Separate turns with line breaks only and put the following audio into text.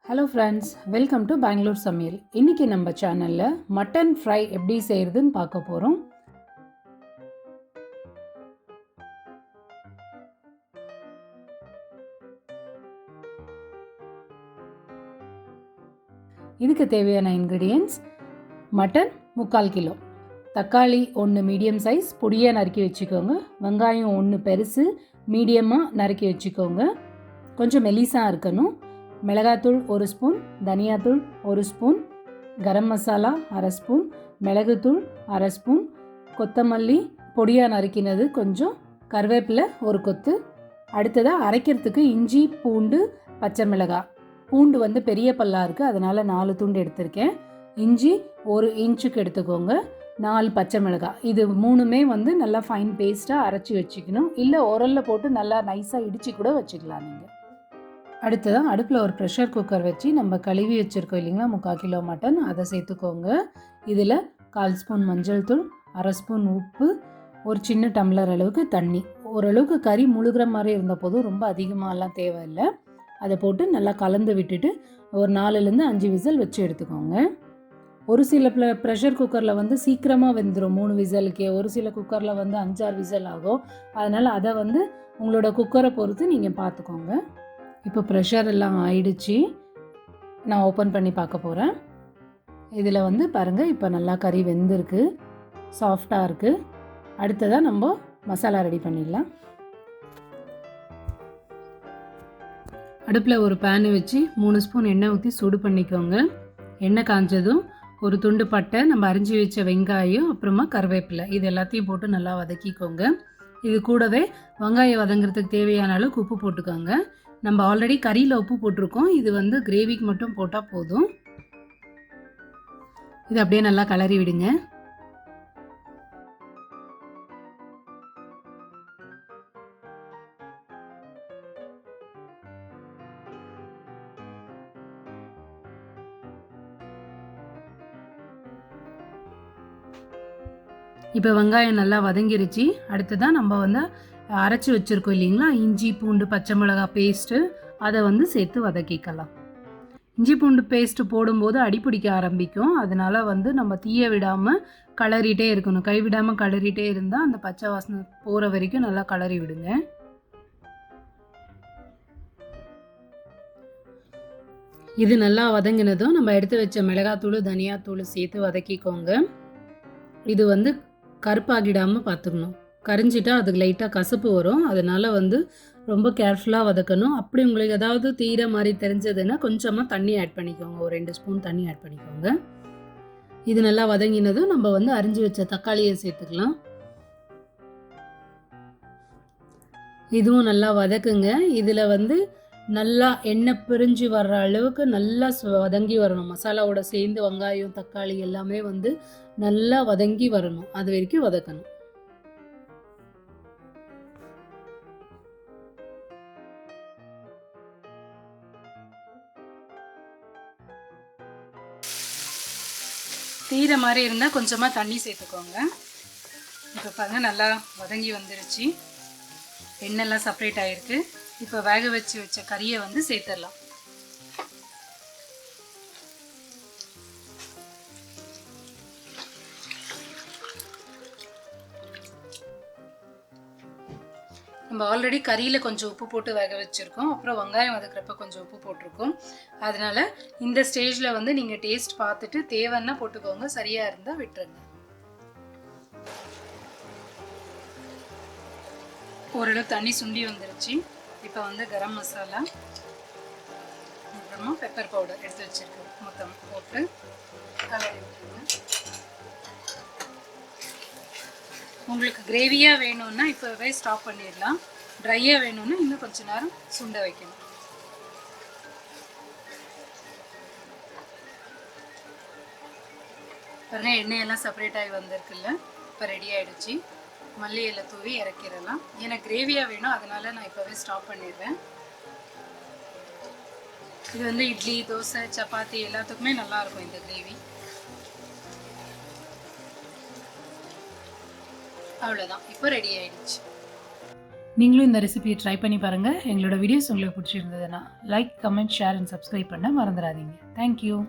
Hello friends, welcome to Bangalore சமையல். இன்னைக்கு நம்ம சேனல்ல மட்டன் ஃப்ரை எப்படி செய்யறதுன்னு பார்க்க போறோம். இதுக்கு தேவையான இன்கிரிடியன்ட்ஸ் மட்டன் 3/4 கிலோ, தக்காளி 1 மீடியம் சைஸ் பொடியாக நறுக்கி வச்சுக்கோங்க, வெங்காயம் 1 பெருசு மீடியமாக நறுக்கி வச்சுக்கோங்க, கொஞ்சம் மெலிசாக இருக்கணும், மிளகாத்தூள் 1 ஸ்பூன், தனியாத்தூள் 1 ஸ்பூன், கரம் மசாலா 1/2 ஸ்பூன், மிளகுத்தூள் 1/2 ஸ்பூன், கொத்தமல்லி பொடியாக நறுக்கினது கொஞ்சம், கருவேப்பிலை 1 கொத்து. அடுத்ததாக அரைக்கிறதுக்கு இஞ்சி பூண்டு பச்சை மிளகாய். பூண்டு வந்து பெரிய பல்லாக இருக்குது, அதனால் 4 துண்டு எடுத்திருக்கேன். இஞ்சி 1 இன்ச்சுக்கு எடுத்துக்கோங்க, 4 பச்சை மிளகாய். இது மூணுமே வந்து நல்லா ஃபைன் பேஸ்ட்டாக அரைச்சி வச்சுக்கணும், இல்லை உரலில் போட்டு நல்லா நைஸாக இடித்து கூட வச்சுக்கலாம் நீங்கள். அடுத்ததான் அடுப்பில் ஒரு ப்ரெஷர் குக்கர் வச்சு நம்ம கழுவி வச்சுருக்கோம் இல்லைங்களா 3/4 கிலோ மட்டன், அதை சேர்த்துக்கோங்க. இதில் 1/4 ஸ்பூன் மஞ்சள் தூள், 1/2 ஸ்பூன் உப்பு, ஒரு சின்ன டம்ளர் அளவுக்கு தண்ணி. ஓரளவுக்கு கறி முழுகிற மாதிரி இருந்த போதும், ரொம்ப அதிகமாகலாம் தேவையில்லை. அதை போட்டு நல்லா கலந்து விட்டுட்டு ஒரு 4லேருந்து 5 விசில் வச்சு எடுத்துக்கோங்க. ஒரு சில ப்ரெஷர் குக்கரில் வந்து சீக்கிரமாக வெந்துடும் 3 விசிலுக்கே, ஒரு சில குக்கரில் வந்து 5-6 விசில் ஆகும். அதனால் அதை வந்து உங்களோட குக்கரை பொறுத்து நீங்கள் பார்த்துக்கோங்க. இப்போ ப்ரெஷர் எல்லாம் ஆயிடுச்சு, நான் ஓப்பன் பண்ணி பார்க்க போகிறேன். இதில் வந்து பாருங்கள், இப்போ நல்லா கறி வெந்திருக்கு, சாஃப்டாக இருக்குது. அடுத்ததாக நம்ம மசாலா ரெடி பண்ணிடலாம். அடுப்பில் ஒரு பேன் வச்சு 3 ஸ்பூன் எண்ணெய் ஊற்றி சூடு பண்ணிக்கோங்க. எண்ணெய் காஞ்சதும் ஒரு துண்டு பட்டை, நம்ம அரிஞ்சு வச்ச வெங்காயம், அப்புறமா கருவேப்பிலை, இது எல்லாத்தையும் போட்டு நல்லா வதக்கிக்கோங்க. இது கூடவே வெங்காயம் வதங்கிறதுக்கு தேவையான அளவுக்கு உப்பு போட்டுக்கோங்க. நம்ம ஆல்ரெடி கறியில் உப்பு போட்டிருக்கோம், இது வந்து கிரேவிக்கு மட்டும் போட்டால் போதும். இது அப்படியே நல்லா கலரி விடுங்க. இப்போ வெங்காயம் நல்லா வதங்கிருச்சு. அடுத்ததான் நம்ம வந்து அரைச்சி வச்சுருக்கோம் இல்லைங்களா இஞ்சி பூண்டு பச்சை மிளகாய் பேஸ்ட்டு, அதை வந்து சேர்த்து வதக்கிக்கலாம். இஞ்சி பூண்டு பேஸ்ட்டு போடும்போது அடிப்பிடிக்க ஆரம்பிக்கும், அதனால் வந்து நம்ம தீய விடாமல் கலரிட்டே இருக்கணும். கைவிடாமல் கலரிட்டே இருந்தால் அந்த பச்சை வாசனை போகிற வரைக்கும் நல்லா கலரி விடுங்க. இது நல்லா வதங்கினதும் நம்ம எடுத்து வச்ச மிளகாத்தூள் தனியாத்தூள் சேர்த்து வதக்கிக்கோங்க. இது வந்து கருப்பாகிடாமல் பார்த்துக்கணும், கரிஞ்சிட்டா அதுக்கு லைட்டாக கசப்பு வரும், அதனால் வந்து ரொம்ப கேர்ஃபுல்லாக வதக்கணும். அப்படி உங்களுக்கு ஏதாவது தீர மாதிரி தெரிஞ்சதுன்னா கொஞ்சமாக தண்ணி ஆட் பண்ணிக்கோங்க, ஒரு 2 ஸ்பூன் தண்ணி ஆட் பண்ணிக்கோங்க. இது நல்லா வதங்கினதும் நம்ம வந்து அரிஞ்சு வச்ச தக்காளியை சேர்த்துக்கலாம். இதுவும் நல்லா வதக்குங்க. இதில் வந்து நல்லா எண்ணெய் பிரிஞ்சு வர்ற அளவுக்கு நல்லா வதங்கி வரணும். மசாலாவோட சேர்ந்து வெங்காயம் தக்காளி எல்லாமே வந்து நல்லா வதங்கி வரணும், அது வரைக்கும் வதக்கணும். தீர மாதிரி இருந்தால் கொஞ்சமாக தண்ணி சேர்த்துக்கோங்க. இப்போ பாருங்கள் நல்லா வதங்கி வந்துருச்சு, எண்ணெய்லாம் செப்பரேட் ஆகிருக்கு. இப்போ வேக வச்ச கறியை வந்து சேர்த்துடலாம். நம்ம ஆல்ரெடி கறியில் கொஞ்சம் உப்பு போட்டு வேக வச்சுருக்கோம், அப்புறம் வெங்காயம் வதக்கிறப்ப கொஞ்சம் உப்பு போட்டிருக்கோம். அதனால் இந்த ஸ்டேஜில் வந்து நீங்கள் டேஸ்ட் பார்த்துட்டு தேவைன்னா போட்டுக்கோங்க, சரியாக இருந்தால் விட்டுருங்க. ஓரளவு தண்ணி சுண்டி வந்துருச்சு. இப்போ வந்து கரம் மசாலா, அப்புறமா பெப்பர் பவுடர் எடுத்து வச்சுருக்கோம், மொத்தம் போட்டு கலரி விட்டுருங்க. உங்களுக்கு கிரேவியாக வேணும்னா இப்போவே ஸ்டாப் பண்ணிடலாம், ட்ரையாக வேணும்னா இன்னும் கொஞ்சம் நேரம் சுண்ட வைக்கணும். பாருங்கள் எண்ணெயெல்லாம் செப்பரேட் ஆகி வந்திருக்குல்ல, இப்போ ரெடி ஆகிடுச்சு. மல்லி இலை தூவி இறக்கிடலாம். எனக்கு கிரேவியாக வேணும், அதனால் நான் இப்போவே ஸ்டாப் பண்ணிடுறேன். இது வந்து இட்லி தோசை சப்பாத்தி எல்லாத்துக்குமே நல்லாயிருக்கும் இந்த கிரேவி. அவ்வளோதான், இப்போ ரெடி ஆகிடுச்சு. நீங்களும் இந்த ரெசிபியை ட்ரை பண்ணி பாருங்கள். எங்களோட வீடியோஸ் உங்களுக்கு பிடிச்சிருந்ததுன்னா like, comment, share and subscribe பண்ண மறந்துடாதீங்க. தேங்க்யூ.